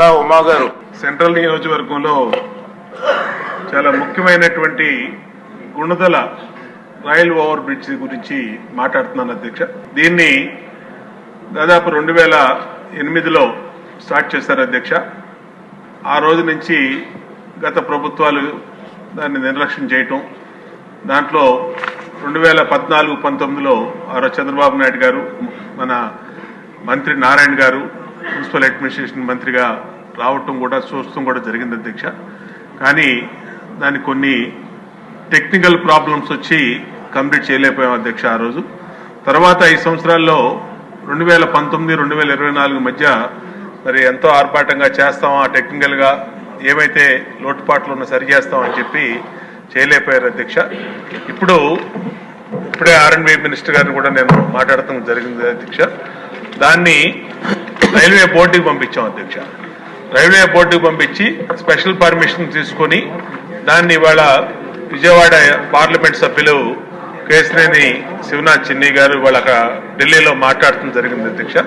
కొండా ఉమా గారు. సెంట్రల్ నియోజకవర్గంలో చాలా ముఖ్యమైనటువంటి గుణదల రైల్ ఓవర్ బ్రిడ్జ్ గురించి మాట్లాడుతున్నాను అధ్యక్ష. దీన్ని దాదాపు 2008లో స్టార్ట్ చేశారు అధ్యక్ష. ఆ రోజు నుంచి గత ప్రభుత్వాలు దాన్ని నిర్లక్ష్యం చేయటం, దాంట్లో 2014-19లో చంద్రబాబు నాయుడు గారు, మన మంత్రి నారాయణ గారు మున్సిపల్ అడ్మినిస్ట్రేషన్ మంత్రిగా రావటం కూడా చూడటం కూడా జరిగింది అధ్యక్ష. కానీ దానికి కొన్ని టెక్నికల్ ప్రాబ్లమ్స్ వచ్చి కంప్లీట్ చేయలేకపోయాం అధ్యక్ష ఆ రోజు. తర్వాత 5 సంవత్సరాల్లో 2019-2024 మధ్య మరి ఎంతో ఆర్భాటంగా చేస్తామా, టెక్నికల్గా ఏమైతే లోటుపాట్లు ఉన్నా సరి చేస్తామని చెప్పి చేయలేకపోయారు అధ్యక్ష. ఇప్పుడే R&B మినిస్టర్ గారిని కూడా నేను మాట్లాడటం జరిగింది అధ్యక్ష. దాన్ని రైల్వే బోర్డుకి పంపించాం అధ్యక్ష. రైల్వే బోర్డుకి పంపించి స్పెషల్ పర్మిషన్ తీసుకొని దాన్ని ఇవాళ విజయవాడ పార్లమెంట్ సభ్యులు కేశినేని శివనాథ్ చిన్ని గారు ఇవాళ ఢిల్లీలో మాట్లాడటం జరిగింది అధ్యక్ష.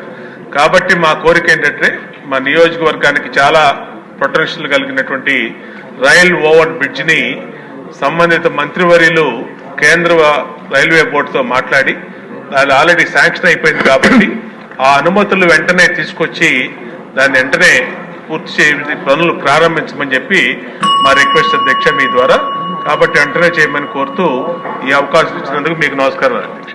కాబట్టి మా కోరిక ఏంటంటే మా నియోజకవర్గానికి చాలా పొటెన్షియల్ కలిగినటువంటి రైల్ ఓవర్ బ్రిడ్జ్ ని సంబంధిత మంత్రివర్యులు కేంద్ర రైల్వే బోర్డుతో మాట్లాడి అది ఆల్రెడీ శాంక్షన్ అయిపోయింది కాబట్టి ఆ అనుమతులు వెంటనే తీసుకొచ్చి దాన్ని వెంటనే పూర్తి చేయ పనులు ప్రారంభించమని చెప్పి మా రిక్వెస్ట్ అధ్యక్ష మీ ద్వారా. కాబట్టి వెంటనే చేయమని కోరుతూ ఈ అవకాశం ఇచ్చినందుకు మీకు నమస్కారం అధ్యక్ష.